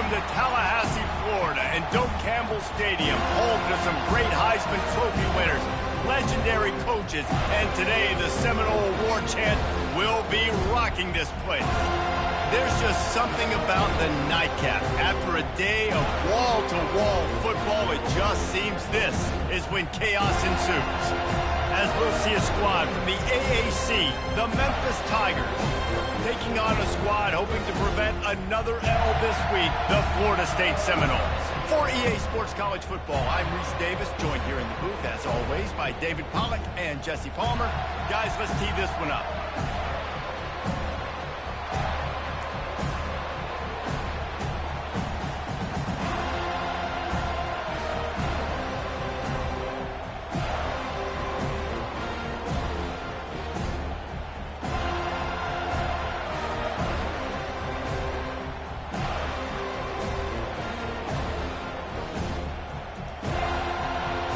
Welcome to Tallahassee, Florida, and Doak Campbell Stadium, home to some great Heisman Trophy winners, legendary coaches, and today the Seminole Award chant will be rocking this place. There's just something about the nightcap. After a day of wall-to-wall football, it just seems this is when chaos ensues. As we'll see a squad from the AAC, the Memphis Tigers, taking on a squad hoping to prevent another L this week, the Florida State Seminoles. For EA Sports College Football, I'm Reese Davis, joined here in the booth, as always, by David Pollack and Jesse Palmer. Guys, let's tee this one up.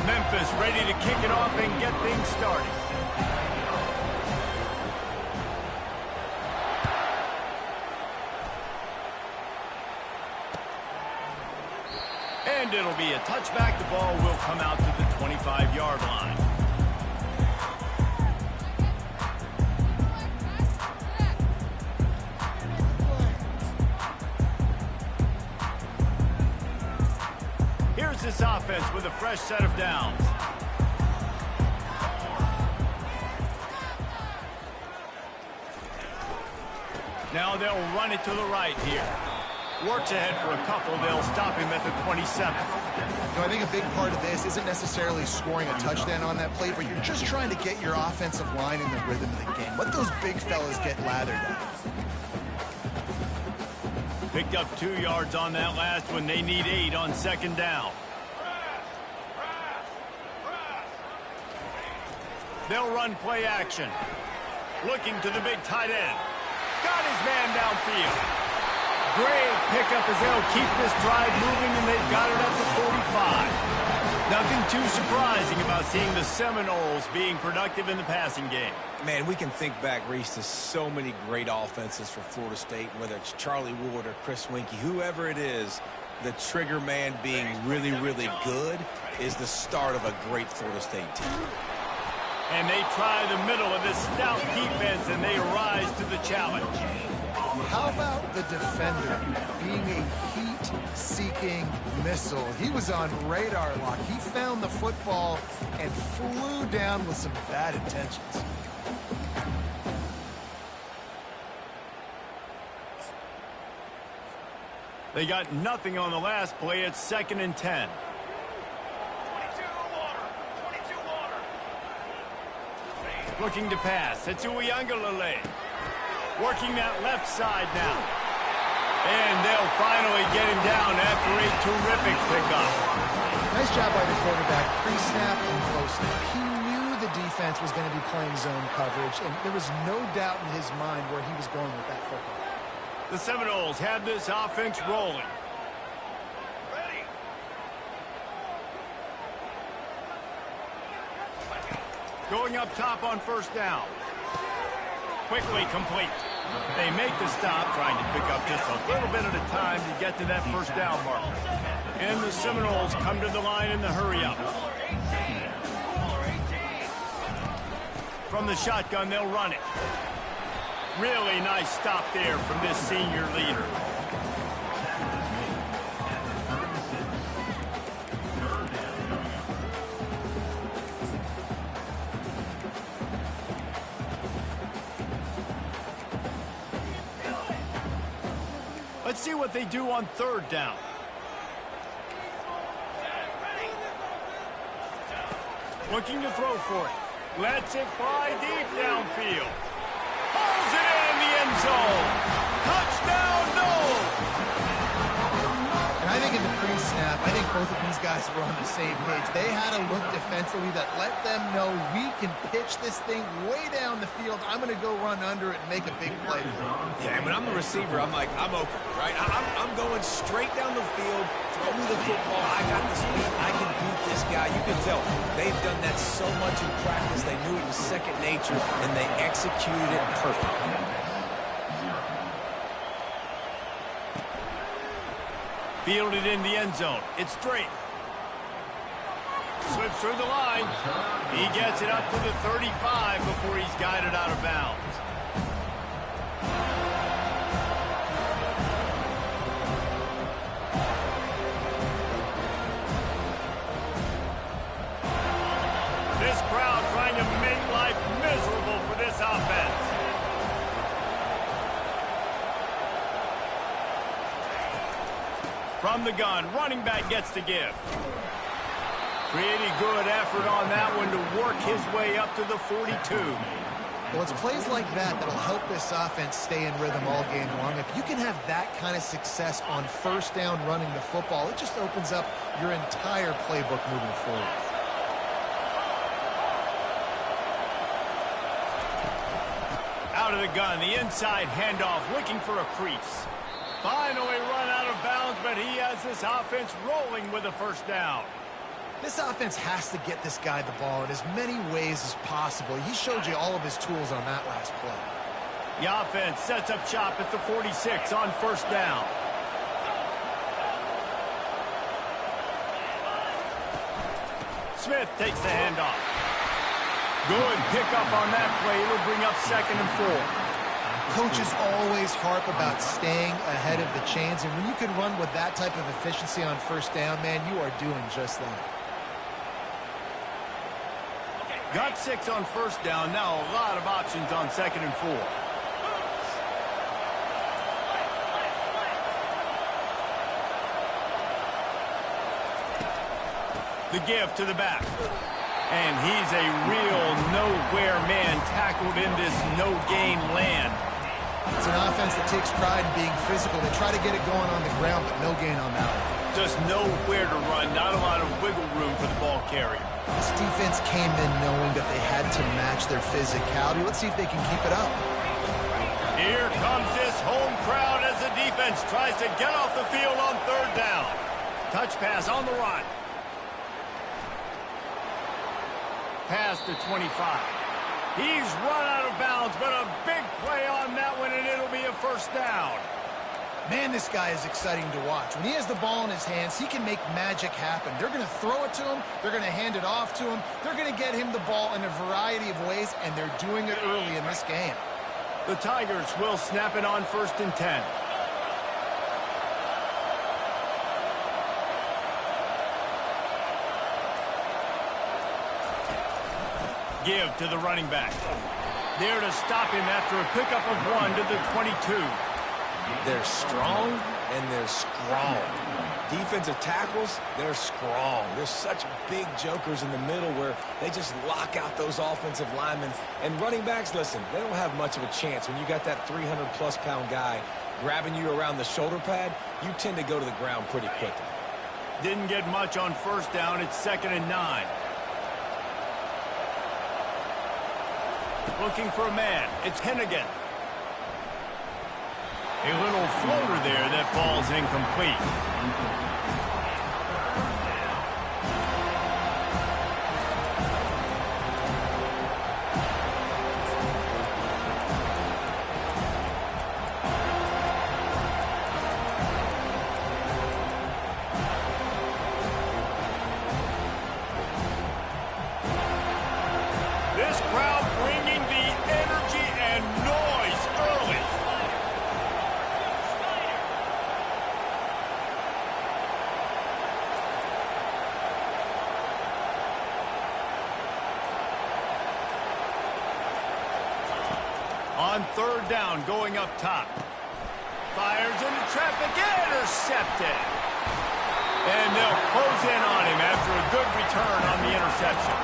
Memphis ready to kick it off and get things started. And it'll be a touchback. The ball will come out to the 25-yard line. Here's this offense with a fresh set of downs. Now they'll run it to the right here. Works ahead for a couple. They'll stop him at the 27. I think a big part of this isn't necessarily scoring a touchdown on that play, but you're just trying to get your offensive line in the rhythm of the game. Let those big fellas get lathered up. Picked up 2 yards on that last one. They need 8 on second down. They'll run play action. Looking to the big tight end. Got his man downfield. Great pickup as they'll keep this drive moving, and they've got it at the 45. Nothing too surprising about seeing the Seminoles being productive in the passing game. Man, we can think back, Reese, to so many great offenses for Florida State, whether it's Charlie Ward or Chris Winkie, whoever it is, the trigger man being really, really good is the start of a great Florida State team. And they try the middle of this stout defense, and they rise to the challenge. How about the defender being a heat-seeking missile? He was on radar lock. He found the football and flew down with some bad intentions. They got nothing on the last play. It's 2nd and 10. Looking to pass. It's Uyangalele. Working that left side now. And they'll finally get him down after a terrific pickup. Nice job by the quarterback, pre-snap and post-snap. He knew the defense was going to be playing zone coverage, and there was no doubt in his mind where he was going with that football. The Seminoles have this offense rolling. Going up top on first down. Quickly complete. They make the stop, trying to pick up just a little bit at a time to get to that first down mark. And the Seminoles come to the line in the hurry-up. From the shotgun, they'll run it. Really nice stop there from this senior leader. Let's see what they do on third down. Looking to throw for it. Lets it fly deep downfield. Pulls it in the end zone. Touchdown, Noles! And I think in the pre-snap, I think both of these guys were on the same page. They had a look defensively that let them know we can pitch this thing way down the field. I'm going to go run under it and make a big play. Yeah, and when I'm the receiver, I'm like, I'm open, right? I'm going straight down the field. Throw me the football. I got the speed. I can beat this guy. You can tell they've done that so much in practice. They knew it was second nature, and they executed it perfectly. Fielded in the end zone. It's straight. Slips through the line. He gets it up to the 35 before he's guided out of bounds. This crowd trying to make life miserable for this offense. From the gun, running back gets to give. Pretty good effort on that one to work his way up to the 42. Well, it's plays like that that'll help this offense stay in rhythm all game long. If you can have that kind of success on first down running the football, it just opens up your entire playbook moving forward. Out of the gun, the inside handoff, looking for a crease. Finally run out of bounds, but he has this offense rolling with a first down. This offense has to get this guy the ball in as many ways as possible. He showed you all of his tools on that last play. The offense sets up shop at the 46 on first down. Smith takes the handoff. Good pickup on that play. It'll bring up 2nd and 4. Coaches always harp about staying ahead of the chains, and when you can run with that type of efficiency on first down, man, you are doing just that. Got 6 on first down. Now a lot of options on 2nd and 4. The give to the back. And he's a real nowhere man tackled in this no-gain land. It's an offense that takes pride in being physical. They try to get it going on the ground, but no gain on that one. Just nowhere to run. Not a lot of wiggle room for the ball carrier. This defense came in knowing that they had to match their physicality. Let's see if they can keep it up. Here comes this home crowd as the defense tries to get off the field on 3rd down. Touch pass on the run. Past the 25. He's run out of bounds, but a big play on that one, and it'll be a first down. Man, this guy is exciting to watch. When he has the ball in his hands, he can make magic happen. They're going to throw it to him. They're going to hand it off to him. They're going to get him the ball in a variety of ways, and they're doing it early in this game. The Tigers will snap it on 1st and 10. Give to the running back. There to stop him after a pickup of 1 to the 22. They're strong and they're strong. Defensive tackles, they're strong. There's such big jokers in the middle where they just lock out those offensive linemen. And running backs, listen, they don't have much of a chance. When you got that 300-plus pound guy grabbing you around the shoulder pad, you tend to go to the ground pretty quickly. Didn't get much on first down. It's 2nd and 9. Looking for a man. It's Hennigan. A little floater there that falls incomplete. This crowd bringing the energy and noise early. On 3rd down, going up top. Fires into traffic, intercepted. And they'll close in on him after a good return on the interception.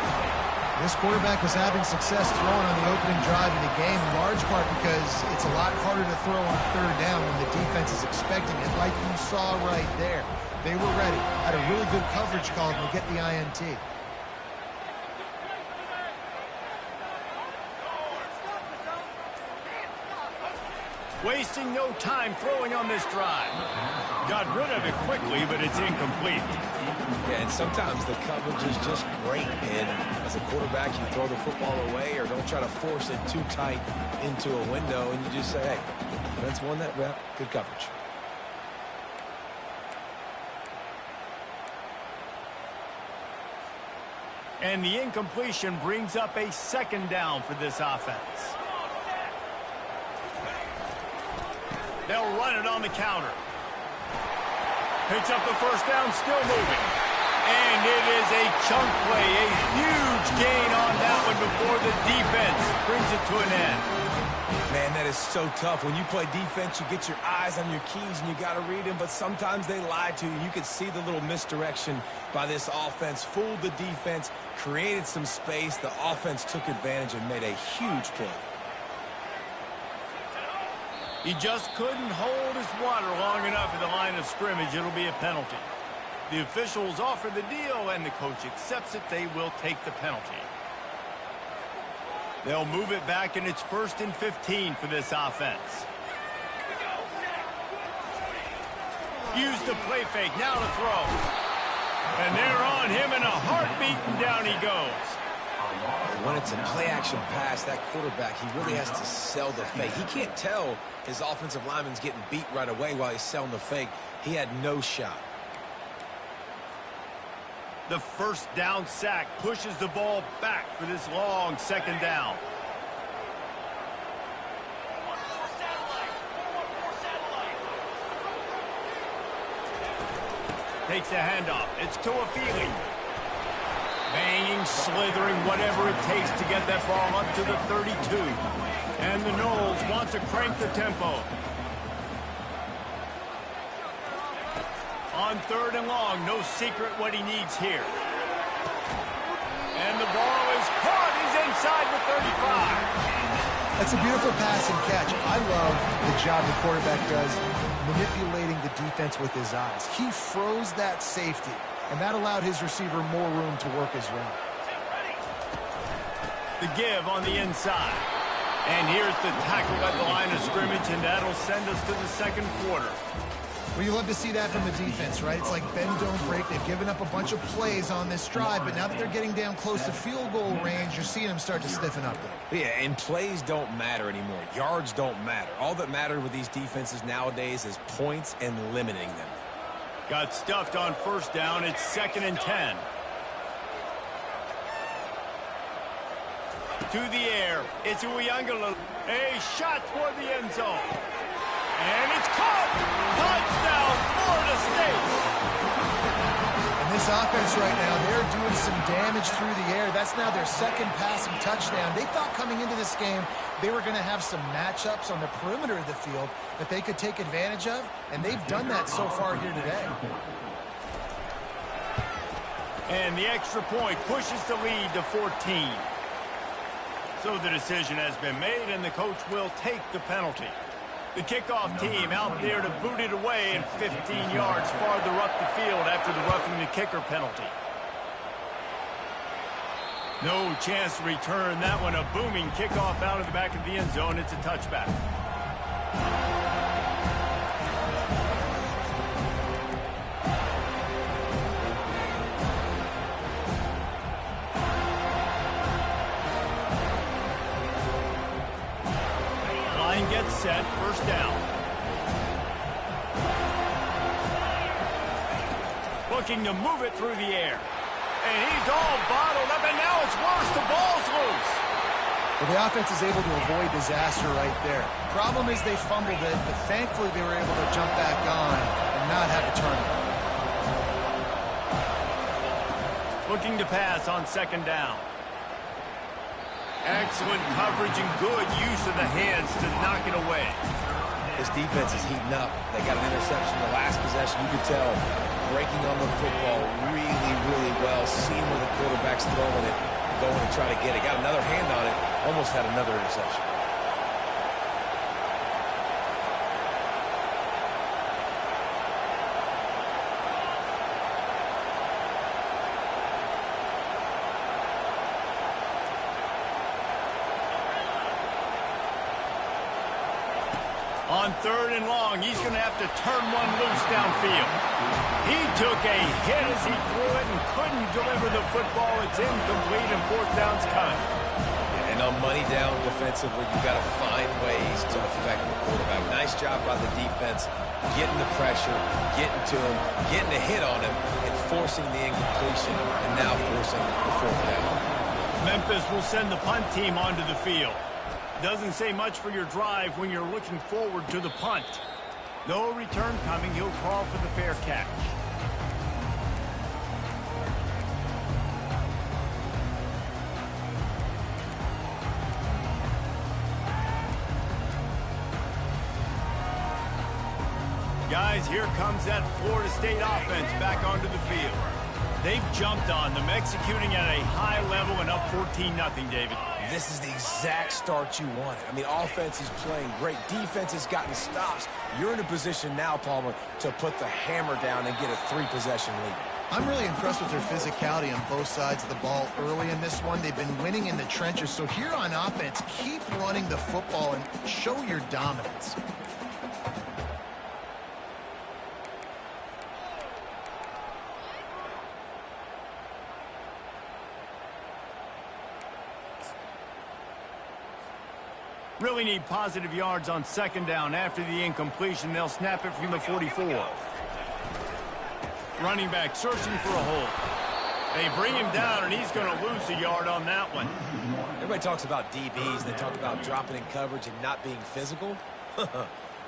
This quarterback was having success throwing on the opening drive of the game, in large part because it's a lot harder to throw on 3rd down when the defense is expecting it, like you saw right there. They were ready, had a really good coverage call to get the INT. Wasting no time throwing on this drive. Got rid of it quickly, but it's incomplete. Yeah, and sometimes the coverage is just great. And as a quarterback, you throw the football away or don't try to force it too tight into a window, and you just say, hey, defense won that rep, good coverage. And the incompletion brings up a second down for this offense. They'll run it on the counter. Picks up the first down, still moving. And it is a chunk play, a huge gain on that one before the defense brings it to an end. Man, that is so tough. When you play defense, you get your eyes on your keys and you got to read them, but sometimes they lie to you. You could see the little misdirection by this offense, fooled the defense, created some space. The offense took advantage and made a huge play. He just couldn't hold his water long enough at the line of scrimmage. It'll be a penalty. The officials offer the deal, and the coach accepts it. They will take the penalty. They'll move it back, and it's 1st and 15 for this offense. Use the play fake, now to throw. And they're on him in a heartbeat, and down he goes. When it's a play-action pass, that quarterback, he really has to sell the fake. He can't tell his offensive lineman's getting beat right away while he's selling the fake. He had no shot. The first down sack pushes the ball back for this long second down. Takes the handoff. It's to a Feely. Banging, slithering, whatever it takes to get that ball up to the 32. And the Knowles want to crank the tempo. On 3rd and long, no secret what he needs here. And the ball is caught. He's inside the 35. That's a beautiful pass and catch. I love the job the quarterback does manipulating the defense with his eyes. He froze that safety, and that allowed his receiver more room to work his route. The give on the inside. And here's the tackle at the line of scrimmage, and that'll send us to the second quarter. Well, you love to see that from the defense, right? It's like bend, don't break. They've given up a bunch of plays on this drive, but now that they're getting down close to field goal range, you're seeing them start to stiffen up there. Yeah, and plays don't matter anymore. Yards don't matter. All that matters with these defenses nowadays is points and limiting them. Got stuffed on first down. It's 2nd and 10. To the air. It's Y1W3. A shot toward the end zone. And it's caught! Touchdown, Florida State! And this offense right now, they're doing some damage through the air. That's now their second passing touchdown. They thought coming into this game they were going to have some matchups on the perimeter of the field that they could take advantage of, and they've done that so far here today. And the extra point pushes the lead to 14. So the decision has been made, and the coach will take the penalty. The kickoff team out there to boot it away and 15 yards farther up the field after the roughing the kicker penalty. No chance to return that one. A booming kickoff out of the back of the end zone. It's a touchback. Line gets set. First down. Looking to move it through the air. And he's all bottled up, and now it's worse. The ball's loose. Well, the offense is able to avoid disaster right there. Problem is they fumbled it, but thankfully they were able to jump back on and not have a turnover. Looking to pass on second down. Excellent coverage and good use of the hands to knock it away. This defense is heating up. They got an interception the last possession. You could tell breaking on the football really, really well. Seeing where the quarterback's throwing it, going to try to get it. Got another hand on it. Almost had another interception. On third and long, he's going to have to turn one loose downfield. He took a hit as he threw it and couldn't deliver the football. It's incomplete and fourth down's coming. And on money down defensively, you got to find ways to affect the quarterback. Nice job by the defense, getting the pressure, getting to him, getting a hit on him, and forcing the incompletion and now forcing the fourth down. Memphis will send the punt team onto the field. Doesn't say much for your drive when you're looking forward to the punt. No return coming. He'll call for the fair catch. Guys, here comes that Florida State offense back onto the field. They've jumped on them, executing at a high level and up 14-0, David. This is the exact start you wanted. I mean, offense is playing great. Defense has gotten stops. You're in a position now, Palmer, to put the hammer down and get a 3-possession lead. I'm really impressed with their physicality on both sides of the ball early in this one. They've been winning in the trenches. So here on offense, keep running the football and show your dominance. Really need positive yards on second down. After the incompletion, they'll snap it from the 44. Running back searching for a hole. They bring him down, and he's going to lose a yard on that one. Everybody talks about DBs. They talk about dropping in coverage and not being physical.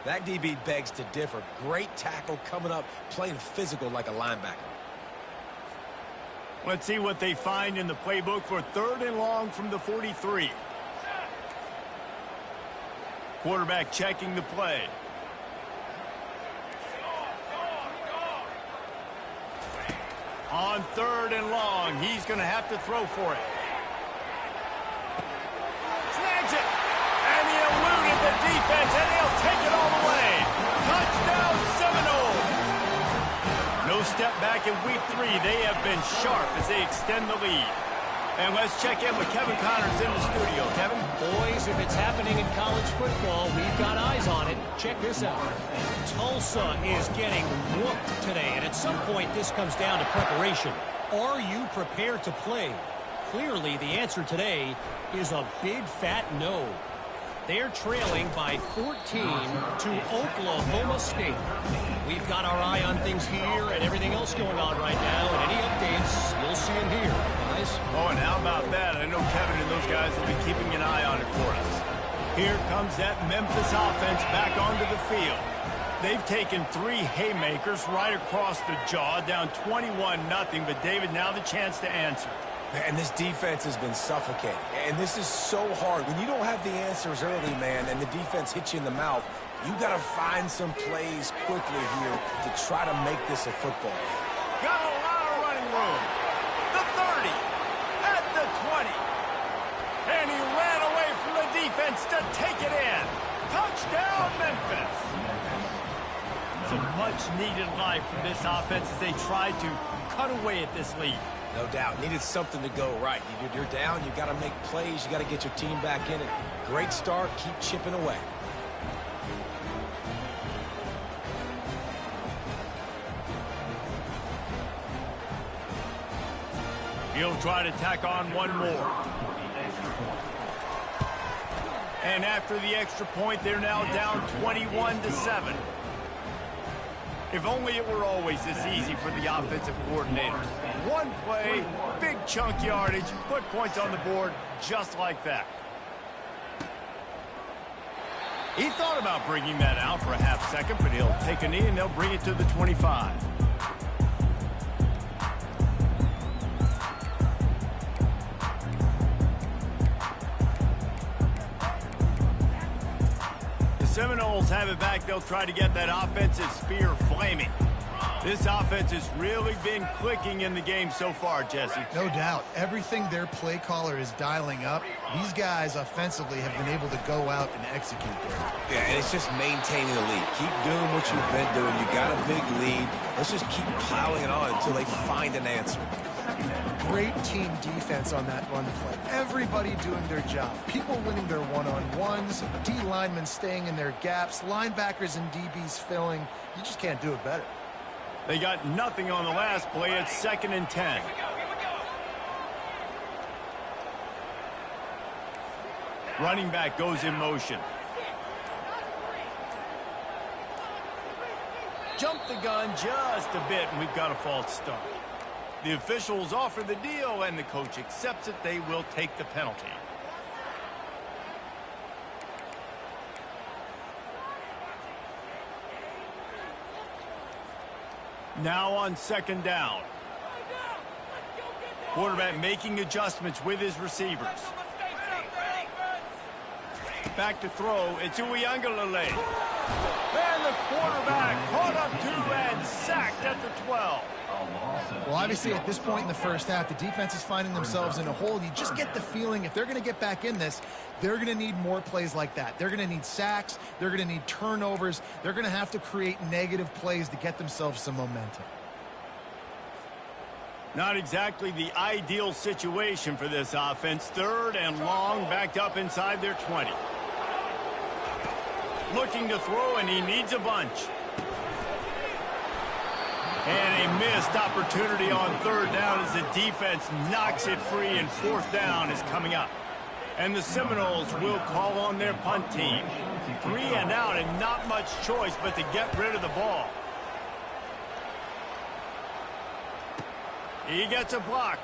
That DB begs to differ. Great tackle coming up, playing physical like a linebacker. Let's see what they find in the playbook for 3rd and long from the 43. Quarterback checking the play. On 3rd and long, he's going to have to throw for it. Snags it. And he eluded the defense, and he'll take it all the way. Touchdown, Seminoles. No step back in week 3. They have been sharp as they extend the lead. And let's check in with Kevin Connors in the studio. Kevin? Boys, if it's happening in college football, we've got eyes on it. Check this out. Tulsa is getting whooped today, and at some point this comes down to preparation. Are you prepared to play? Clearly, the answer today is a big fat no. They're trailing by 14 to Oklahoma State. We've got our eye on things here and everything else going on right now, and any updates, you'll see them here, guys. Oh, and how about that? I know Kevin and those guys will be keeping an eye on it for us. Here comes that Memphis offense back onto the field. They've taken 3 haymakers right across the jaw, down 21-0, but David, now the chance to answer. And this defense has been suffocating. And this is so hard. When you don't have the answers early, man, and the defense hits you in the mouth, you got to find some plays quickly here to try to make this a football game. Got a lot of running room. The 30, at the 20. And he ran away from the defense to take it in. Touchdown, Memphis. It's a much-needed life from this offense as they try to cut away at this lead. No doubt. Needed something to go right. You're down. You got to make plays. You got to get your team back in it. Great start. Keep chipping away. He'll try to tack on one more. And after the extra point, they're now down 21-7. If only it were always this easy for the offensive coordinators. One play, big chunk yardage, put points on the board just like that. He thought about bringing that out for a half second, but he'll take a knee and they'll bring it to the 25. Seminoles have it back. They'll try to get that offensive spear flaming. This offense has really been clicking in the game so far, Jesse. No doubt. Everything their play caller is dialing up, these guys offensively have been able to go out and execute there. Yeah, and it's just maintaining the lead. Keep doing what you've been doing. You got a big lead. Let's just keep plowing it on until they find an answer. Great team defense on that run play. Everybody doing their job. People winning their one-on-ones, D linemen staying in their gaps, linebackers and DBs filling. You just can't do it better. They got nothing on the last play. It's 2nd and 10. Running back goes in motion. Jump the gun just a bit, and we've got a false start. The officials offer the deal, and the coach accepts it. They will take the penalty. Now on second down. Quarterback making adjustments with his receivers. Back to throw. It's Y1W3. And the quarterback caught up to and sacked at the 12. Well, obviously, at this point in the first half, the defense is finding themselves in a hole. You just get the feeling if they're going to get back in this, they're going to need more plays like that. They're going to need sacks. They're going to need turnovers. They're going to have to create negative plays to get themselves some momentum. Not exactly the ideal situation for this offense. Third and long, backed up inside their 20. Looking to throw, and he needs a bunch. And a missed opportunity on third down as the defense knocks it free, and fourth down is coming up. And the Seminoles will call on their punt team. 3 and out, and not much choice but to get rid of the ball. He gets a block.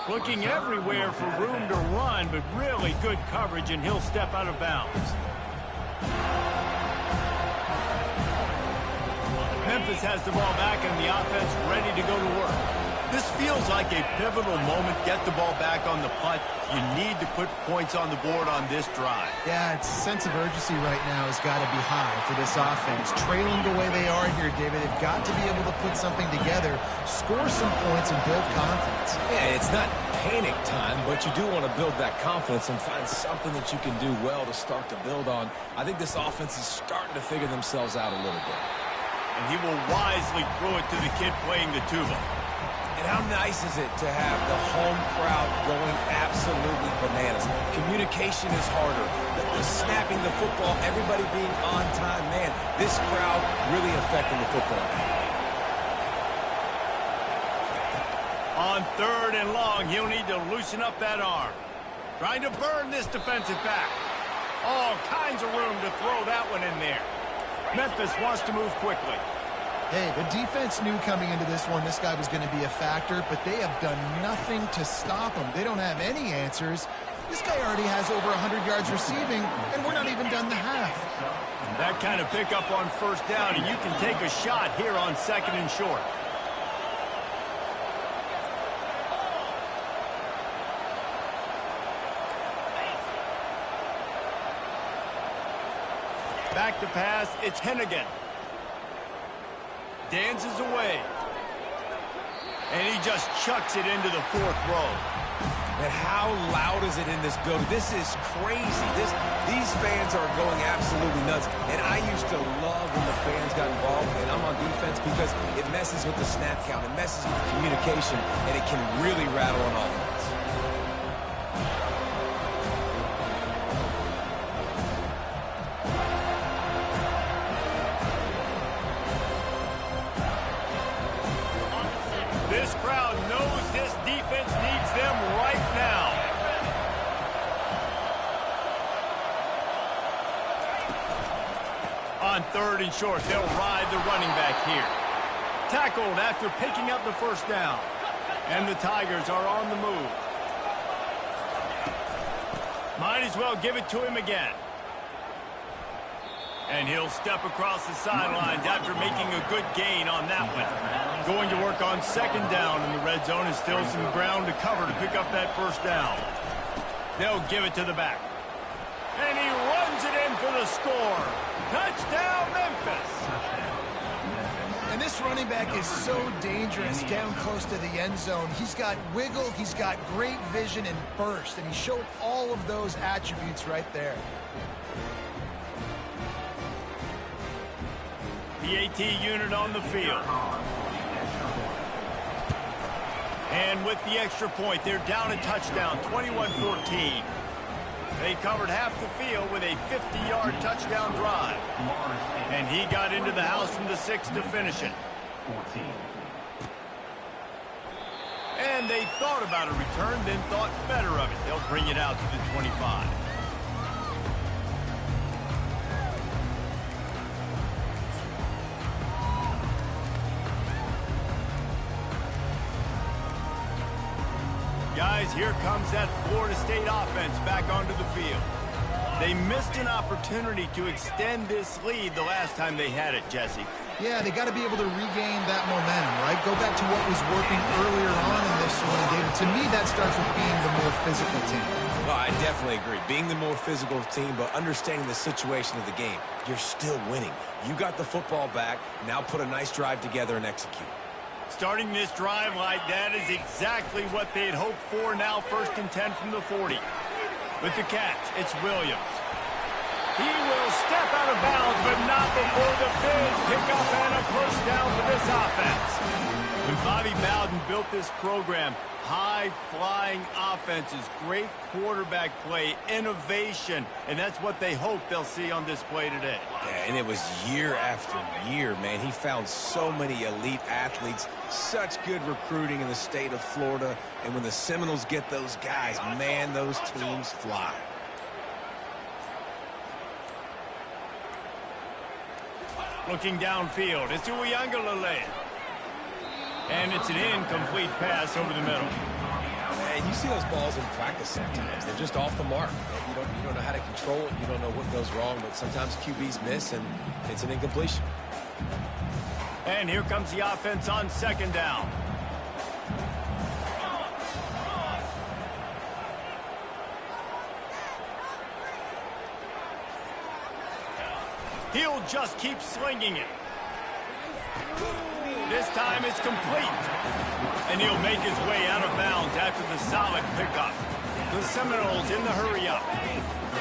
Looking everywhere for room to run, but really good coverage, and he'll step out of bounds. Memphis has the ball back, and the offense ready to go to work. This feels like a pivotal moment. Get the ball back on the punt. You need to put points on the board on this drive. Yeah, its sense of urgency right now has got to be high for this offense. Trailing the way they are here, David, they've got to be able to put something together, score some points, and build confidence. Yeah, it's not panic time, but you do want to build that confidence and find something that you can do well to start to build on. I think this offense is starting to figure themselves out a little bit. And he will wisely throw it to the kid playing the tuba. And how nice is it to have the home crowd going absolutely bananas? Communication is harder. The snapping the football, everybody being on time. Man, this crowd really affecting the football game. On third and long, he'll need to loosen up that arm. Trying to burn this defensive back. All kinds of room to throw that one in there. Memphis wants to move quickly. Hey, the defense knew coming into this one this guy was going to be a factor, but they have done nothing to stop him. They don't have any answers. This guy already has over 100 yards receiving, and we're not even done the half. That kind of pickup on first down, and you can take a shot here on second and short. Back to pass, it's Hennigan. Dances away. And he just chucks it into the fourth row. And how loud is it in this building? This is crazy. These fans are going absolutely nuts. And I used to love when the fans got involved, and I'm on defense because it messes with the snap count. It messes with the communication, and it can really rattle an offense. This crowd knows this defense needs them right now. On third and short, they'll ride the running back here. Tackled after picking up the first down. And the Tigers are on the move. Might as well give it to him again. And he'll step across the sidelines after making a good gain on that one. Going to work on second down in the red zone, and still some ground to cover to pick up that first down. They'll give it to the back. And he runs it in for the score. Touchdown, Memphis. And this running back is so dangerous down close to the end zone. He's got wiggle, he's got great vision and burst, and he showed all of those attributes right there. PAT unit on the field. And with the extra point, they're down a touchdown, 21-14. They covered half the field with a 50-yard touchdown drive. And he got into the house from the 6 to finish it. And they thought about a return, then thought better of it. They'll bring it out to the 25. Guys, here comes that Florida State offense back onto the field. They missed an opportunity to extend this lead the last time they had it, Jesse. Yeah, they got to be able to regain that momentum, right? Go back to what was working earlier on in this one, David. To me, that starts with being the more physical team. Well, I definitely agree. Being the more physical team, but understanding the situation of the game. You're still winning. You got the football back. Now put a nice drive together and execute. Starting this drive like that is exactly what they had hoped for. Now 1st and 10 from the 40. With the catch, it's Williams. He will step out of bounds, but not before the big pickup and a first down for this offense. When Bobby Bowden built this program, high-flying offenses, great quarterback play, innovation, and that's what they hope they'll see on display today. Yeah, and it was year after year, man. He found so many elite athletes, such good recruiting in the state of Florida, and when the Seminoles get those guys, man, those teams fly. Looking downfield, it's Y1W3. And it's an incomplete pass over the middle. And you see those balls in practice sometimes. They're just off the mark. You don't know how to control it. You don't know what goes wrong, but sometimes QBs miss, and it's an incompletion. And here comes the offense on 2nd down. He'll just keep slinging it. This time it's complete. And he'll make his way out of bounds after the solid pickup. The Seminoles in the hurry-up.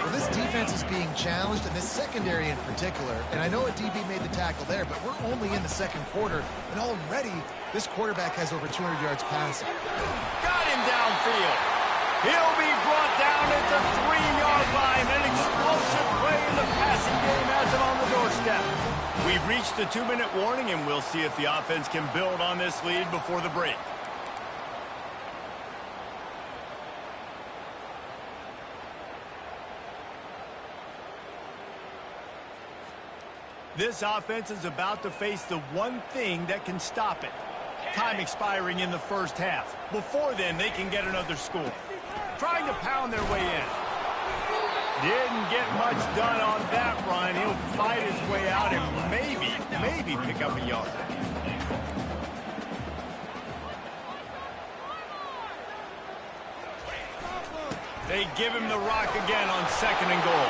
Well, this defense is being challenged, and this secondary in particular. And I know a DB made the tackle there, but we're only in the 2nd quarter, and already this quarterback has over 200 yards passing. Got him downfield. He'll be brought down at the 3-yard line. An explosive play in the passing game has him on the doorstep. We've reached the 2-minute warning, and we'll see if the offense can build on this lead before the break. This offense is about to face the one thing that can stop it. Time expiring in the 1st half. Before then, they can get another score. Trying to pound their way in. Didn't get much done on that run. He'll fight his way out and maybe pick up a yard. They give him the rock again on 2nd and goal.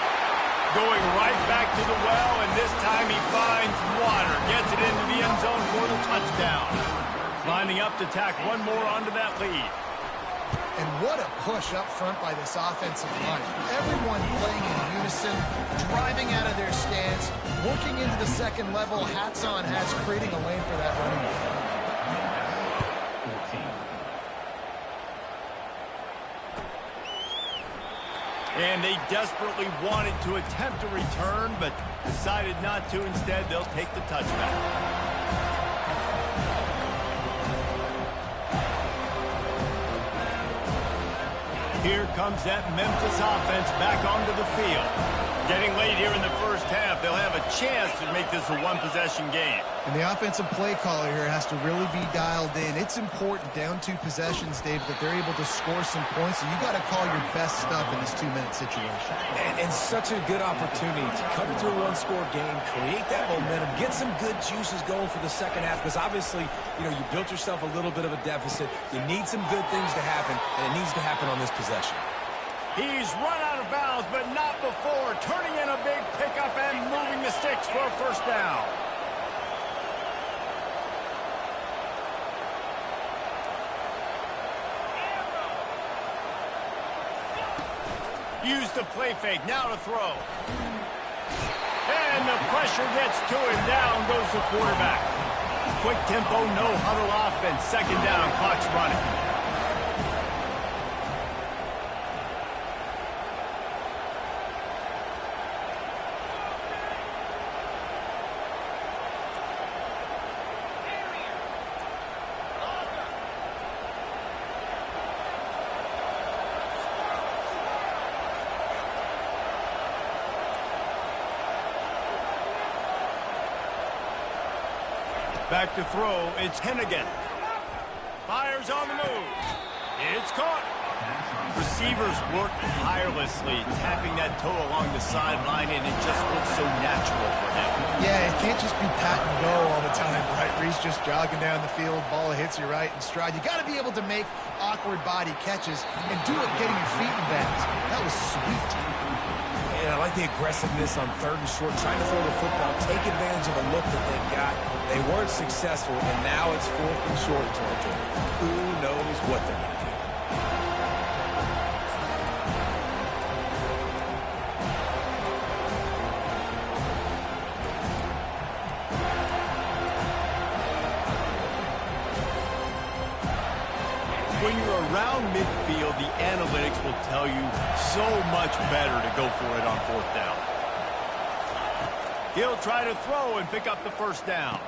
Going right back to the well, and this time he finds water. Gets it into the end zone for the touchdown. Lining up to tack one more onto that lead. And what a push up front by this offensive line. Everyone playing in unison, driving out of their stance, working into the 2nd level, hats on hats, creating a lane for that running back. And they desperately wanted to attempt a return, but decided not to. Instead, they'll take the touchback. Here comes that Memphis offense back onto the field. Getting late here in the 1st half, they'll have a chance to make this a one-possession game. And the offensive play caller here has to really be dialed in. It's important down 2 possessions, Dave, that they're able to score some points. So you got to call your best stuff in this 2-minute situation. And such a good opportunity to cut it to a one-score game, create that momentum, get some good juices going for the 2nd half. Because obviously, you built yourself a little bit of a deficit. You need some good things to happen, and it needs to happen on this possession. He's run out of bounds, but not before. Turning in a big pickup and moving the sticks for a 1st down. Use the play fake, now to throw. And the pressure gets to him. Down goes the quarterback. Quick tempo, no huddle offense. 2nd down, clock's running. Back to throw, it's Hennigan. Fires on the move. It's caught. Receivers work tirelessly, tapping that toe along the sideline, and it just looks so natural for him. Yeah, it can't just be pat and go all the time, right? Where he's just jogging down the field, ball hits you right in stride. You got to be able to make awkward body catches and do it getting your feet in bounds. That was sweet. And I like the aggressiveness on 3rd and short, trying to throw the football, take advantage of a look that they've got. They weren't successful, and now it's 4th and short territory. Who knows what they're going to do? When you're around midfield, the analytics will tell you so much better to go for it on 4th down. He'll try to throw and pick up the 1st down.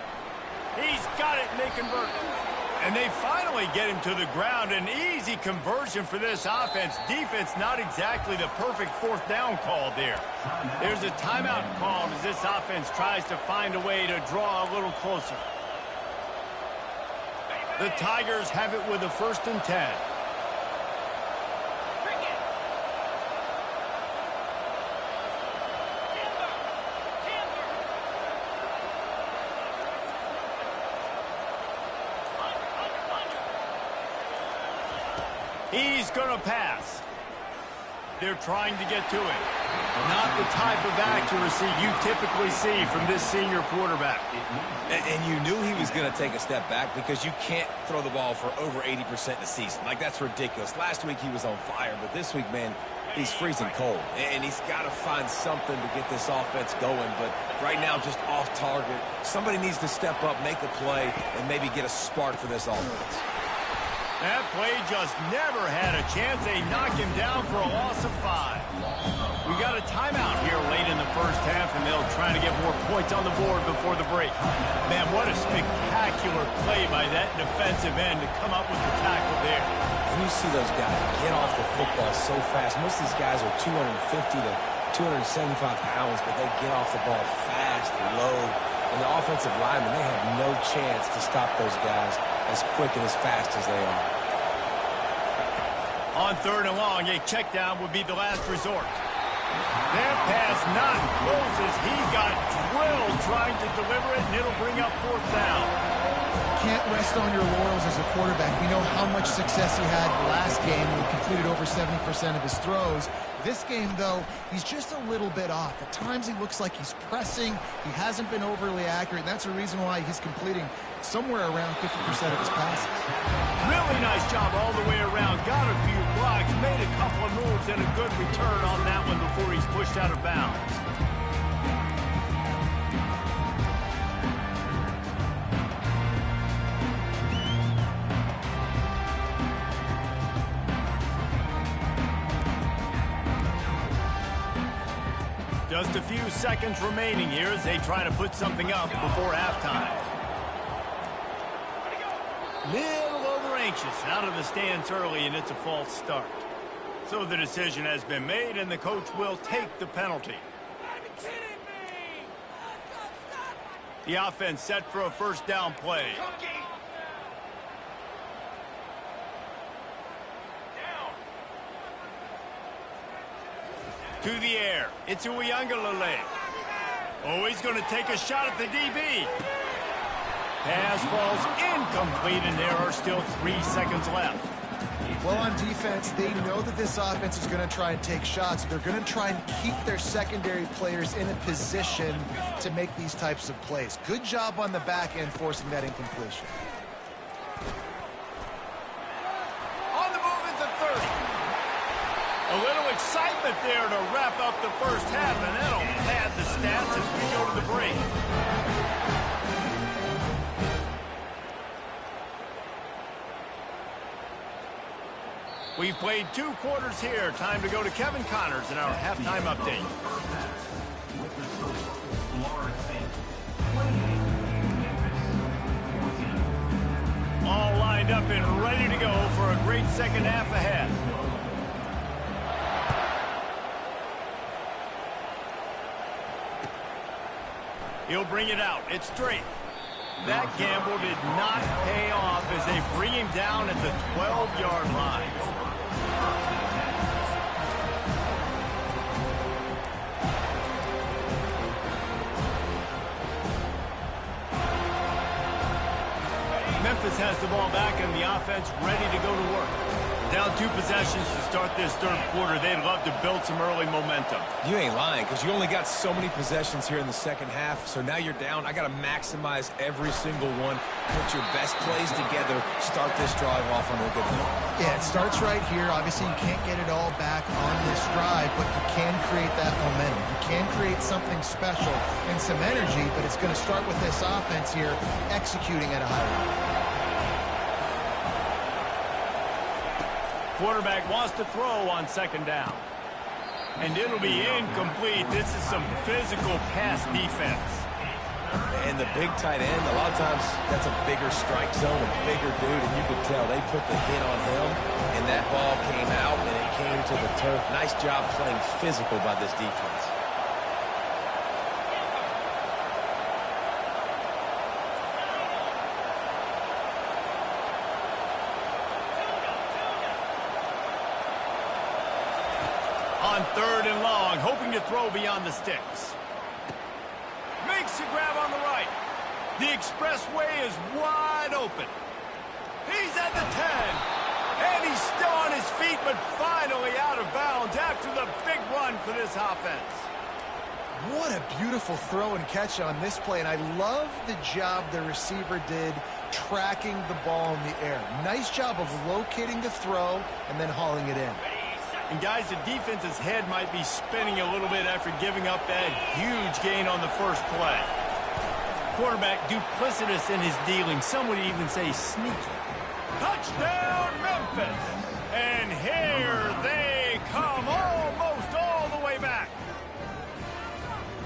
He's got it, and they convert. And they finally get him to the ground. An easy conversion for this offense. Defense, not exactly the perfect 4th down call there. There's a timeout called as this offense tries to find a way to draw a little closer. The Tigers have it with a 1st and 10. He's going to pass. They're trying to get to it. Not the type of accuracy you typically see from this senior quarterback. And you knew he was going to take a step back because you can't throw the ball for over 80% in a season. Like, that's ridiculous. Last week he was on fire, but this week, man, he's freezing cold. And he's got to find something to get this offense going. But right now, just off target. Somebody needs to step up, make a play, and maybe get a spark for this offense. That play just never had a chance. They knock him down for a loss of 5. We got a timeout here late in the 1st half, and they'll try to get more points on the board before the break. Man, what a spectacular play by that defensive end to come up with the tackle there. And you see those guys get off the football so fast. Most of these guys are 250 to 275 pounds, but they get off the ball fast, low. And the offensive linemen, they have no chance to stop those guys as quick and as fast as they are. On 3rd and long, a check down would be the last resort. That pass not close as he got drilled trying to deliver it, and it'll bring up 4th down. Can't rest on your laurels as a quarterback. We know how much success he had last game when he completed over 70% of his throws. This game, though, he's just a little bit off. At times he looks like he's pressing. He hasn't been overly accurate, and that's the reason why he's completing somewhere around 50% of his passes. Really nice job all the way around. Got a few blocks, made a couple of moves, and a good return on that one before he's pushed out of bounds. Just a few seconds remaining here as they try to put something up before halftime. Little over anxious out of the stands early, and it's a false start. So the decision has been made, and the coach will take the penalty. The offense set for a 1st down play. To the air. It's Y1W3. Oh, he's going to take a shot at the DB. Pass falls incomplete, and there are still 3 seconds left. Well, on defense, they know that this offense is going to try and take shots. They're going to try and keep their secondary players in a position to make these types of plays. Good job on the back end forcing that incompletion. On the move at the 30. A little excitement there to wrap up the 1st half, and that'll pad the stats as we go to the break. We've played 2 quarters here. Time to go to Kevin Connors in our halftime update. All lined up and ready to go for a great 2nd half ahead. He'll bring it out. It's straight. That gamble did not pay off as they bring him down at the 12-yard line. defense has the ball back and the offense ready to go to work. Down 2 possessions to start this third quarter. They'd love to build some early momentum. You ain't lying, because you only got so many possessions here in the second half, so now you're down. I got to maximize every single one. Put your best plays together. Start this drive off on a good note. Yeah, it starts right here. Obviously, you can't get it all back on this drive, but you can create that momentum. You can create something special and some energy, but it's going to start with this offense here executing at a high level. Quarterback wants to throw on second down. And it'll be incomplete. This is some physical pass defense. And the big tight end, a lot of times that's a bigger strike zone, a bigger dude, and you could tell they put the hit on him, and that ball came out, and it came to the turf. Nice job playing physical by this defense. On 3rd and long, hoping to throw beyond the sticks. Makes a grab on the right. The expressway is wide open. He's at the 10. And he's still on his feet, but finally out of bounds after the big run for this offense. What a beautiful throw and catch on this play, and I love the job the receiver did tracking the ball in the air. Nice job of locating the throw and then hauling it in. And guys, the defense's head might be spinning a little bit after giving up that huge gain on the first play. Quarterback duplicitous in his dealing. Some would even say sneaky. Touchdown, Memphis! And here they come, almost all the way back.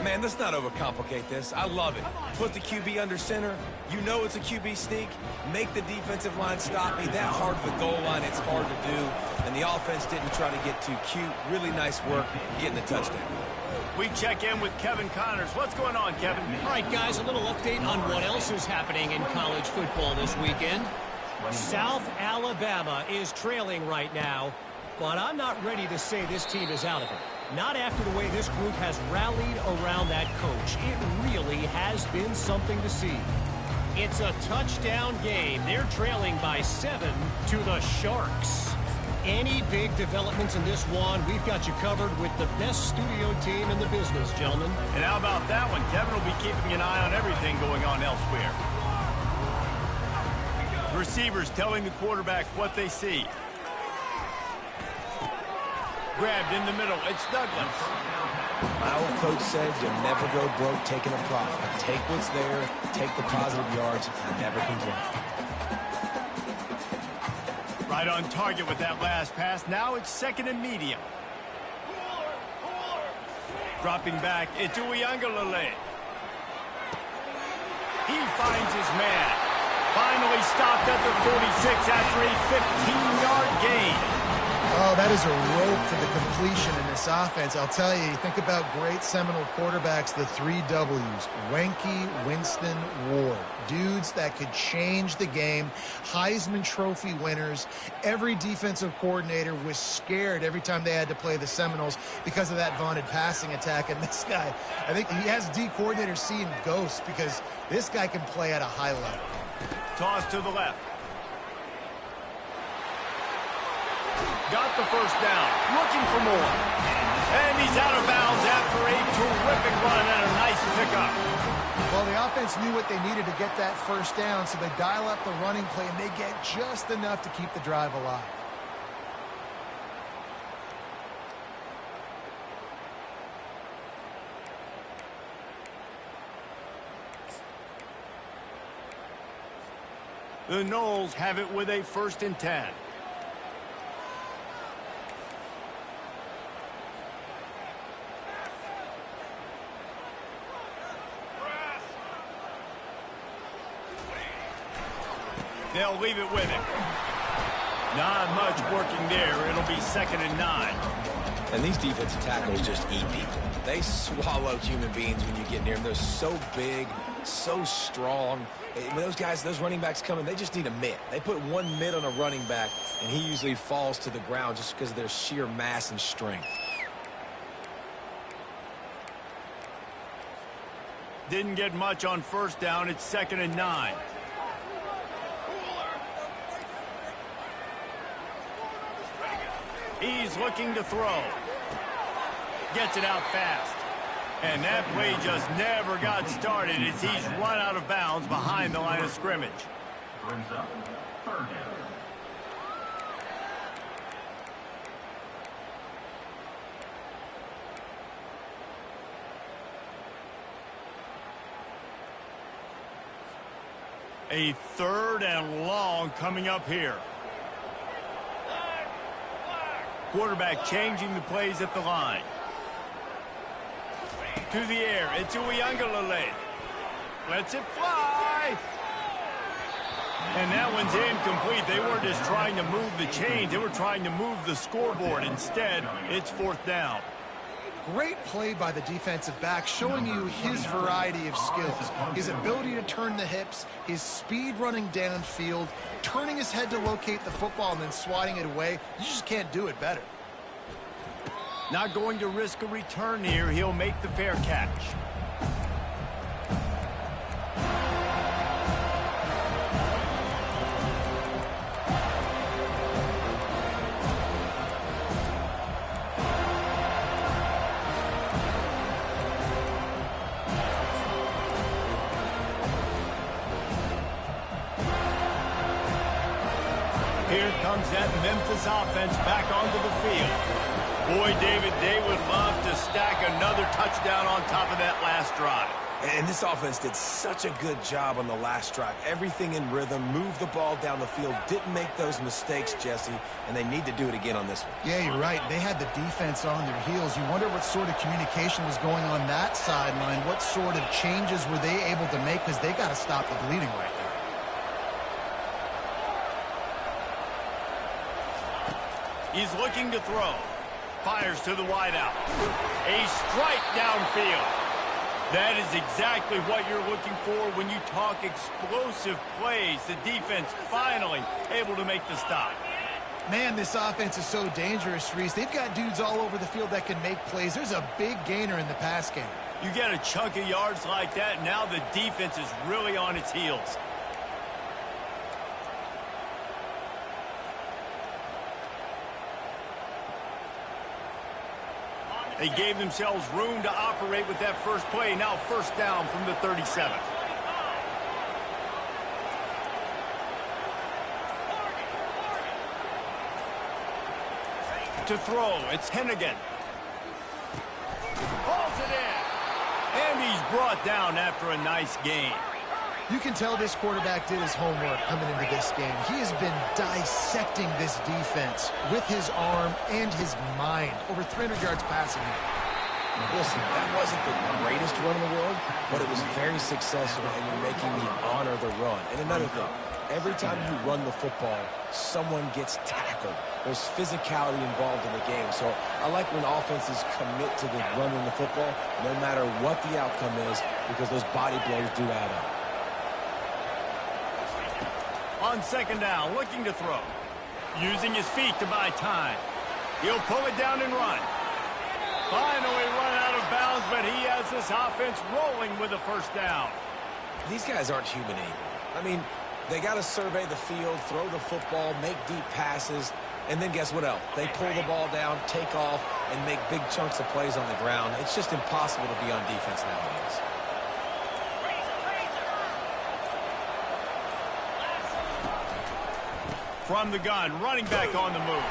Man, let's not overcomplicate this. I love it. Put the QB under center. You know it's a QB sneak. Make the defensive line stop me. That hard of the goal line, it's hard to do. And the offense didn't try to get too cute. Really nice work getting the touchdown. We check in with Kevin Connors. What's going on, Kevin? All right, guys, a little update on what else is happening in college football this weekend. South Alabama is trailing right now, but I'm not ready to say this team is out of it. Not after the way this group has rallied around that coach. It really has been something to see. It's a touchdown game. They're trailing by 7 to the Sharks. Any big developments in this one, we've got you covered with the best studio team in the business, gentlemen. And how about that one? Kevin will be keeping an eye on everything going on elsewhere. Receivers telling the quarterback what they see. Grabbed in the middle. It's Douglas. My old coach said you'll never go broke taking a profit. Take what's there, take the positive yards, and never complain. Right on target with that last pass. Now it's 2nd and medium. Dropping back, it's Uyangalele. He finds his man. Finally stopped at the 46 after a 15-yard gain. Oh, that is a rope to the completion in this offense. I'll tell you, think about great Seminole quarterbacks, the 3 W's. Wenke, Winston, Ward. Dudes that could change the game. Heisman Trophy winners. Every defensive coordinator was scared every time they had to play the Seminoles because of that vaunted passing attack. And this guy, I think he has D coordinators seeing ghosts because this guy can play at a high level. Toss to the left. Got the first down. Looking for more. And he's out of bounds after a terrific run and a nice pickup. Well, the offense knew what they needed to get that first down, so they dial up the running play, and they get just enough to keep the drive alive. The Noles have it with a 1st and 10. They'll leave it with him. Not much working there. It'll be 2nd and 9. And these defensive tackles just eat people. They swallow human beings when you get near them. They're so big, so strong. When those guys, those running backs come in, they just need a mitt. They put one mitt on a running back, and he usually falls to the ground just because of their sheer mass and strength. Didn't get much on 1st down. It's 2nd and 9. He's looking to throw. Gets it out fast. And that play just never got started as he's run out of bounds behind the line of scrimmage. Brings up third down. A 3rd and long coming up here. Quarterback changing the plays at the line. To the air. It's Y1W3. Lets it fly. And that one's incomplete. They weren't just trying to move the chains. They were trying to move the scoreboard. Instead, it's 4th down. Great play by the defensive back, showing you his variety of skills. His ability to turn the hips, his speed running downfield, turning his head to locate the football and then swatting it away. You just can't do it better. Not going to risk a return here. He'll make the fair catch. Here comes that Memphis offense back onto the field. Boy, David, they would love to stack another touchdown on top of that last drive. And this offense did such a good job on the last drive. Everything in rhythm, moved the ball down the field, didn't make those mistakes, Jesse, and they need to do it again on this one. Yeah, you're right. They had the defense on their heels. You wonder what sort of communication was going on that sideline. What sort of changes were they able to make, because they got to stop the bleeding right there. He's looking to throw. Fires to the wideout. A strike downfield. That is exactly what you're looking for when you talk explosive plays. The defense finally able to make the stop. Man, this offense is so dangerous, Reese. They've got dudes all over the field that can make plays. There's a big gainer in the pass game. You get a chunk of yards like that, now the defense is really on its heels. They gave themselves room to operate with that first play. Now 1st down from the 37. To throw, it's Hennigan. Pulls it in. And he's brought down after a nice gain. You can tell this quarterback did his homework coming into this game. He has been dissecting this defense with his arm and his mind. Over 300 yards passing. Listen, that wasn't the greatest run in the world, but it was very successful, and you're making me honor the run. And another thing, every time you run the football, someone gets tackled. There's physicality involved in the game. So I like when offenses commit to the running the football, no matter what the outcome is, because those body blows do add up. On 2nd down, looking to throw. Using his feet to buy time. He'll pull it down and run. Finally run out of bounds, but he has this offense rolling with a 1st down. These guys aren't human anymore. I mean, they got to survey the field, throw the football, make deep passes, and then guess what else? They pull the ball down, take off, and make big chunks of plays on the ground. It's just impossible to be on defense nowadays. From the gun, running back on the move.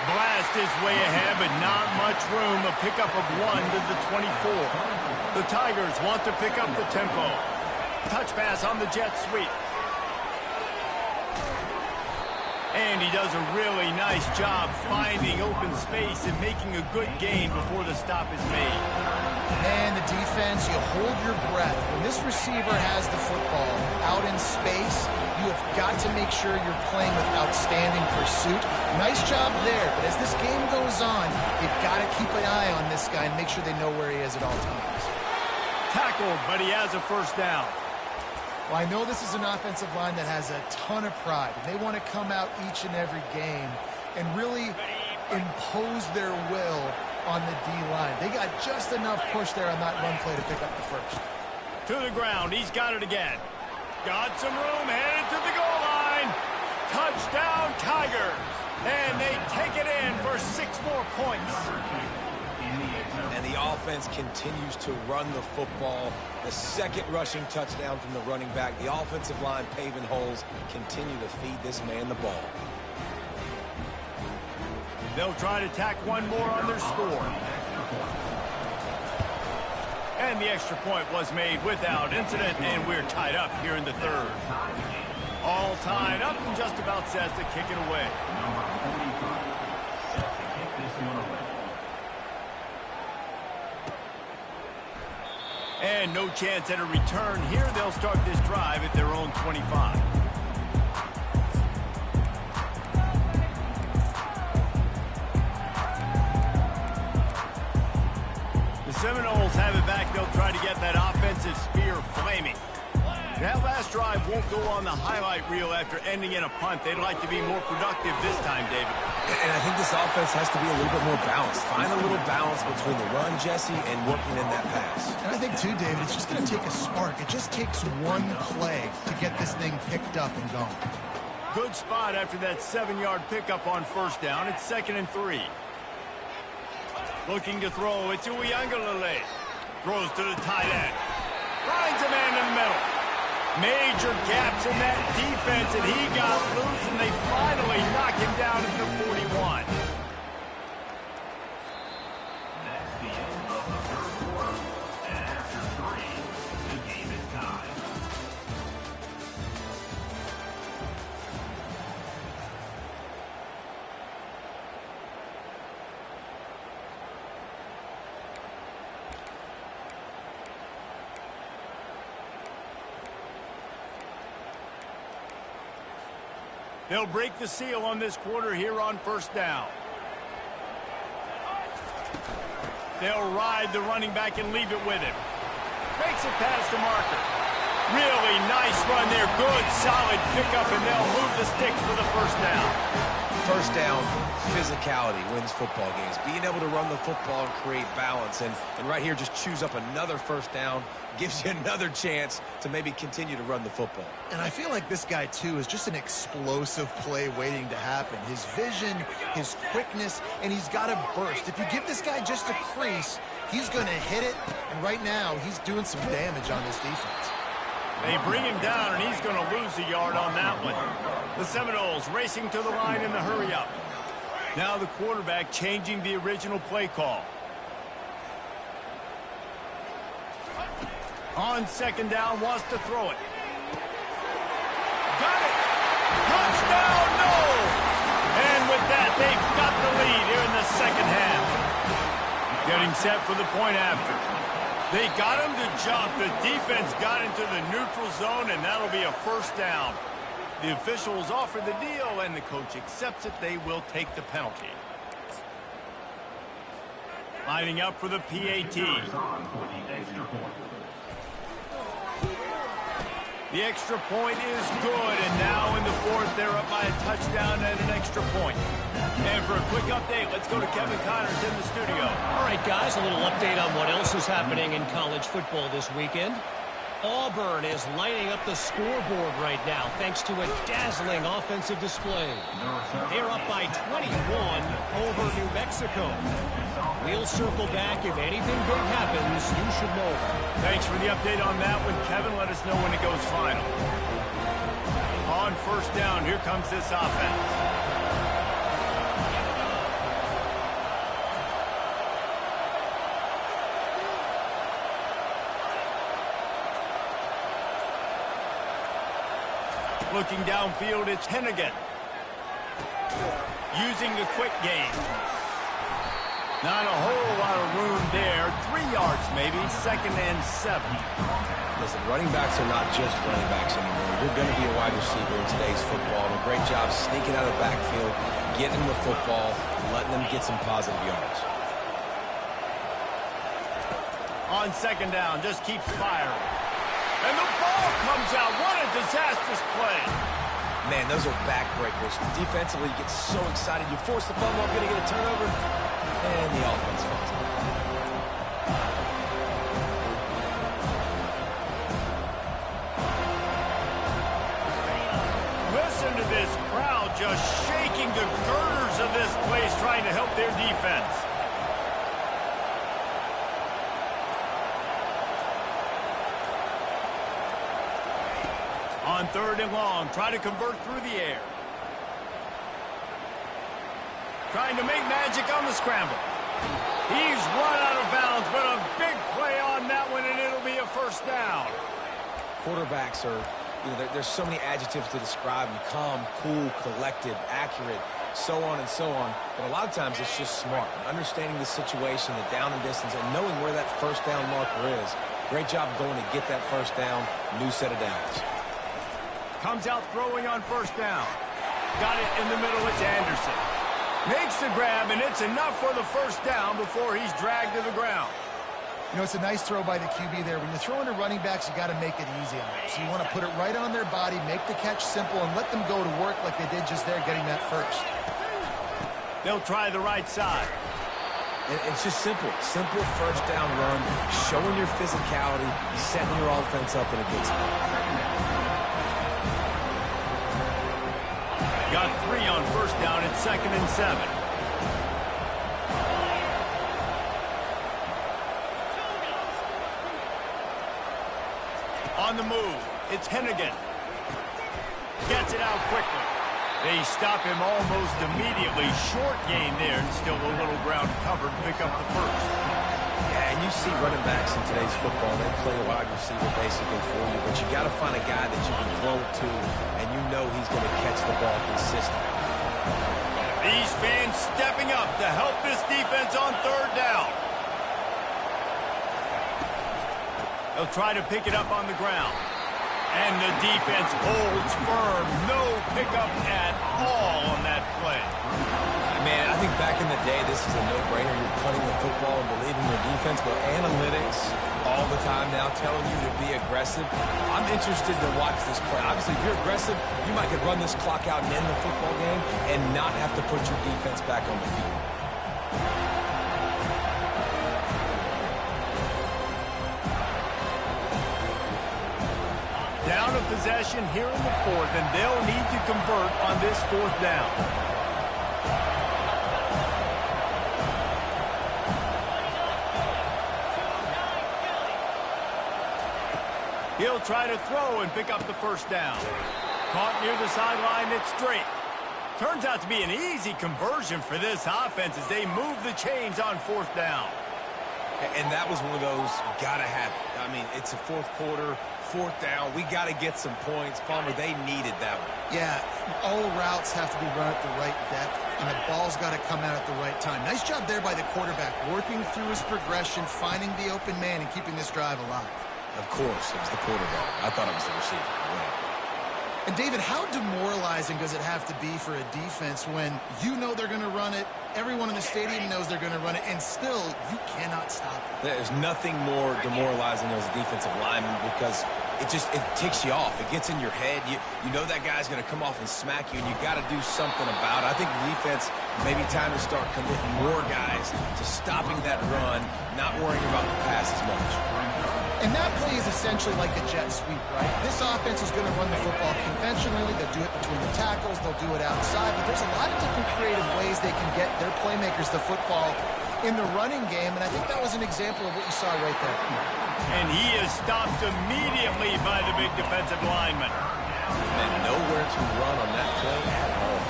Blast his way ahead, but not much room. A pickup of 1 to the 24. The Tigers want to pick up the tempo. Touch pass on the jet sweep. And he does a really nice job finding open space and making a good gain before the stop is made. And the defense, you hold your breath. When this receiver has the football out in space, you have got to make sure you're playing with outstanding pursuit. Nice job there, but as this game goes on, you've got to keep an eye on this guy and make sure they know where he is at all times. Tackled, but he has a 1st down. Well, I know this is an offensive line that has a ton of pride. They want to come out each and every game and really impose their will on the D-line. They got just enough push there on that run play to pick up the 1st. To the ground, he's got it again. Got some room, headed to the goal line. Touchdown, Tigers. And they take it in for the offense continues to run the football. The second rushing touchdown from the running back. The offensive line paving holes. Continue to feed this man the ball. They'll try to tack one more on their score. And the extra point was made without incident, and we're tied up here in the third. All tied up and just about set to kick it away. And no chance at a return here. They'll start this drive at their own 25. The Seminoles have it back. They'll try to get that offensive spear flaming. That last drive won't go on the highlight reel after ending in a punt. They'd like to be more productive this time, David. And I think this offense has to be a little bit more balanced. Find a little balance between the run, Jesse, and working in that pass. And I think, too, David, it's just going to take a spark. It just takes one play to get this thing picked up and going. Good spot after that 7-yard pickup on first down. It's 2nd and 3. Looking to throw. It's Y1W3. Throws to the tight end. Finds a man in the middle. Major gaps in that defense, and he got loose, and they finally knock him down at the 41. That's the end of the third quarter. And after 3, the game is tied. They'll break the seal on this quarter here on first down. They'll ride the running back and leave it with him. Makes it past the marker. Really nice run there. Good, solid pickup, and they'll move the sticks for the first down. First down, physicality wins football games. Being able to run the football and create balance. And right here, just choose up another first down. Gives you another chance to maybe continue to run the football. And I feel like this guy, too, is just an explosive play waiting to happen. His vision, his quickness, and he's got a burst. If you give this guy just a crease, he's going to hit it. And right now, he's doing some damage on this defense. They bring him down, and he's going to lose a yard on that one. The Seminoles racing to the line in the hurry-up. Now the quarterback changing the original play call. On second down, wants to throw it. Got it! Touchdown, no! And with that, they've got the lead here in the second half. Getting set for the point after. They got him to jump. The defense got into the neutral zone, and that'll be a first down. The officials offer the deal, and the coach accepts it. They will take the penalty. Lining up for the PAT. The extra point is good, and now in the fourth, they're up by a touchdown and an extra point. And for a quick update, let's go to Kevin Connors in the studio. All right, guys, a little update on what else is happening in college football this weekend. Auburn is lining up the scoreboard right now thanks to a dazzling offensive display. They're up by 21 over New Mexico. We'll circle back. If anything big happens, you should know. Thanks for the update on that one, Kevin. Let us know when it goes final. On first down, here comes this offense. Looking downfield, it's Hennigan. Using the quick game. Not a whole lot of room there. 3 yards maybe, 2nd and 7. Listen, running backs are not just running backs anymore. You're going to be a wide receiver in today's football. And a great job sneaking out of the backfield, getting them the football, letting them get some positive yards. On second down, just keeps firing. And the ball comes out. What a disastrous play. Man, those are backbreakers. Defensively, you get so excited. You force the fumble, I'm going to get a turnover. And the offense falls out. Listen to this crowd just shaking the girders of this place, trying to help their defense. On 3rd and long, try to convert through the air. Trying to make magic on the scramble. He's run out of bounds, but a big play on that one, and it'll be a first down. Quarterbacks are, there's so many adjectives to describe them: calm, cool, collected, accurate, so on and so on. But a lot of times it's just smart, understanding the situation, the down and distance, and knowing where that first down marker is. Great job going to get that first down. New set of downs. Comes out throwing on first down. Got it in the middle. It's Anderson. Makes the grab, and it's enough for the first down before he's dragged to the ground. You know, it's a nice throw by the QB there. When you're throwing to running backs, you got to make it easy on them. So you want to put it right on their body, make the catch simple, and let them go to work like they did just there, getting that first. They'll try the right side. It's just simple. Simple first down run, showing your physicality, setting your offense up in a good spot. Got 3 on first down at 2nd and 7. On the move, it's Hennigan. Gets it out quickly. They stop him almost immediately. Short gain there, and still a little ground covered. Pick up the first. Yeah, and you see running backs in today's football, they play a wide receiver basically for you, but you got to find a guy that you can throw it to, and you know he's going to catch the ball consistently. These fans stepping up to help this defense on 3rd down. They'll try to pick it up on the ground. And the defense holds firm. No pickup at all on that play. Man, I think back in the day, this is a no-brainer. You're punting the football and believing your defense, but analytics all the time now telling you to be aggressive. I'm interested to watch this play. Obviously, if you're aggressive, you might could run this clock out and end the football game and not have to put your defense back on the field. Down of possession here in the 4th, and they'll need to convert on this 4th down. He'll try to throw and pick up the first down. Caught near the sideline, it's straight. Turns out to be an easy conversion for this offense as they move the chains on 4th down. And that was one of those gotta have it. I mean, it's a 4th quarter, 4th down. We got to get some points. Palmer, they needed that one. Yeah, all routes have to be run at the right depth, and the ball's got to come out at the right time. Nice job there by the quarterback, working through his progression, finding the open man, and keeping this drive alive. Of course, it was the quarterback. I thought it was the receiver. And, David, how demoralizing does it have to be for a defense when you know they're going to run it, everyone in the stadium knows they're going to run it, and still you cannot stop it? There's nothing more demoralizing as a defensive lineman because it ticks you off. It gets in your head. You know that guy's going to come off and smack you, and you got to do something about it. I think the defense, maybe time to start committing more guys to stopping that run, not worrying about the pass as much. And that play is essentially like a jet sweep, right? This offense is going to run the football conventionally. They'll do it between the tackles. They'll do it outside. But there's a lot of different creative ways they can get their playmakers the football in the running game. And I think that was an example of what you saw right there. And he is stopped immediately by the big defensive lineman. And nowhere to run on that play at all.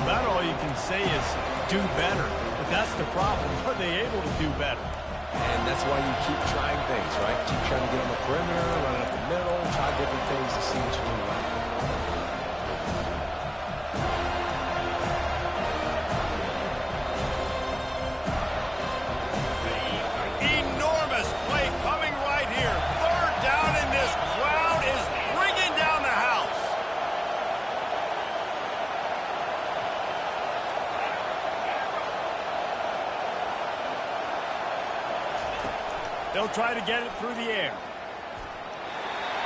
About all you can say is do better. But that's the problem. Are they able to do better? And that's why you keep trying things, right? Keep trying to get on the perimeter, run up the middle, try different things to see what you do right. Enormous play coming right here. 3rd down, and this crowd is bringing down the house. They'll try to get it through the air.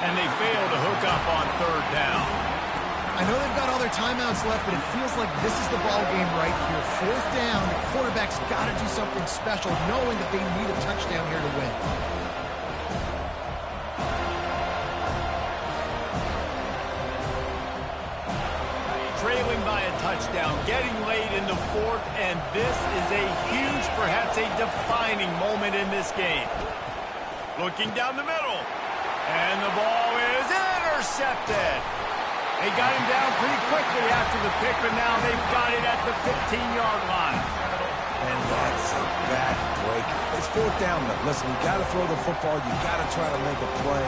And they fail to hook up on 3rd down. I know they've got all their timeouts left, but it feels like this is the ball game right here. 4th down, the quarterback's got to do something special, knowing that they need a touchdown here to win. Trailing by a touchdown, getting late in the 4th, and this is a huge, perhaps a defining moment in this game. Looking down the middle, and the ball is intercepted. They got him down pretty quickly after the pick, but now they've got it at the 15-yard line. And that's a bad break. It's fourth down, though. Listen, you got to throw the football. You got to try to make a play.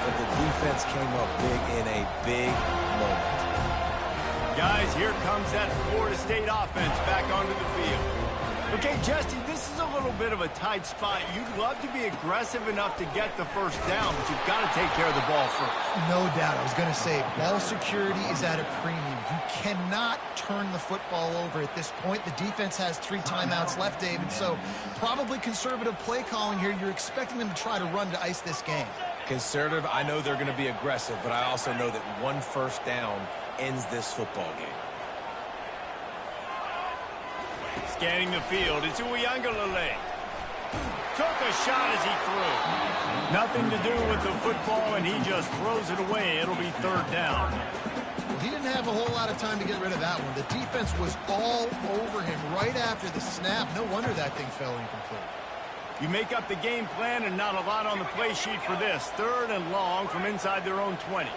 But the defense came up big in a big moment. Guys, here comes that Florida State offense back onto the field. Okay, Jesse, this is a little bit of a tight spot. You'd love to be aggressive enough to get the first down, but you've got to take care of the ball first. No doubt. I was going to say, ball security is at a premium. You cannot turn the football over at this point. The defense has 3 timeouts left, David, so probably conservative play calling here. You're expecting them to try to run to ice this game. Conservative, I know they're going to be aggressive, but I also know that one first down ends this football game. Scanning the field, it's Y1W3. Took a shot as he threw. Nothing to do with the football, and he just throws it away. It'll be third down. He didn't have a whole lot of time to get rid of that one. The defense was all over him right after the snap. No wonder that thing fell incomplete. You make up the game plan and not a lot on the play sheet for this. Third and long from inside their own 20.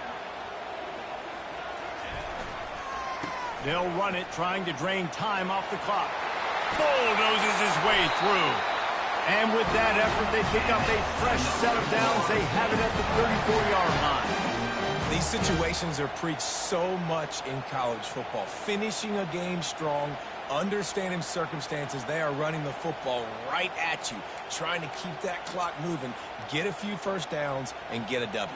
They'll run it, trying to drain time off the clock. Bulldozes his way through. And with that effort, they pick up a fresh set of downs. They have it at the 34-yard line. These situations are preached so much in college football. Finishing a game strong, understanding circumstances. They are running the football right at you, trying to keep that clock moving, get a few first downs, and get a W.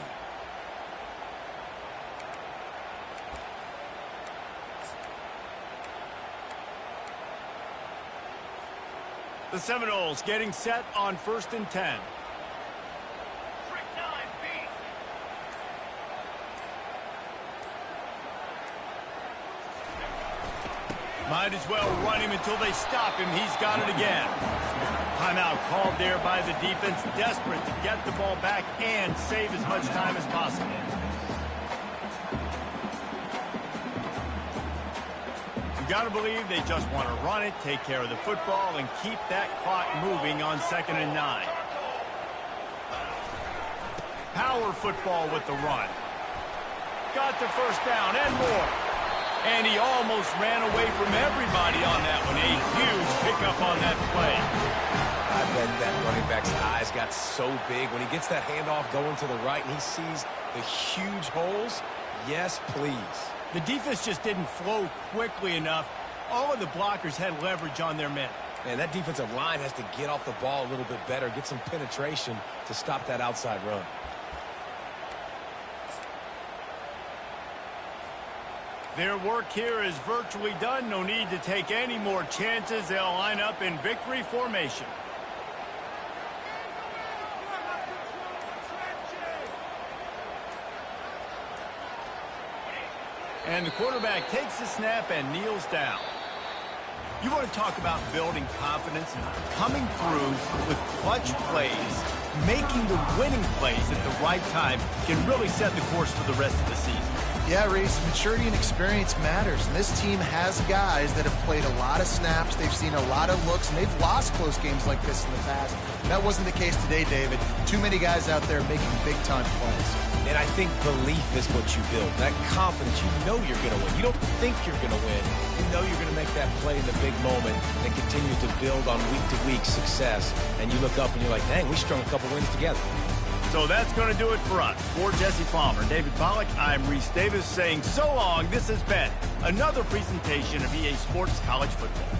The Seminoles getting set on 1st and 10. Might as well run him until they stop him. He's got it again. Timeout called there by the defense, desperate to get the ball back and save as much time as possible. You got to believe they just want to run it, take care of the football, and keep that clock moving on 2nd and 9. Power football with the run. Got the first down and more. And he almost ran away from everybody on that one. A huge pickup on that play. I bet that running back's eyes got so big when he gets that handoff going to the right and he sees the huge holes. Yes, please. The defense just didn't flow quickly enough. All of the blockers had leverage on their men. Man, that defensive line has to get off the ball a little bit better, get some penetration to stop that outside run. Their work here is virtually done. No need to take any more chances. They'll line up in victory formation. And the quarterback takes the snap and kneels down. You want to talk about building confidence? Coming through with clutch plays, making the winning plays at the right time can really set the course for the rest of the season. Yeah, Reese, maturity and experience matters, and this team has guys that have played a lot of snaps, they've seen a lot of looks, and they've lost close games like this in the past. That wasn't the case today, David. Too many guys out there making big-time plays. And I think belief is what you build. That confidence, you know you're going to win. You don't think you're going to win. You know you're going to make that play in the big moment and continue to build on week-to-week success. And you look up and you're like, dang, we strung a couple wins together. So that's going to do it for us. For Jesse Palmer, David Pollack, I'm Reese Davis saying so long. This has been another presentation of EA Sports College Football.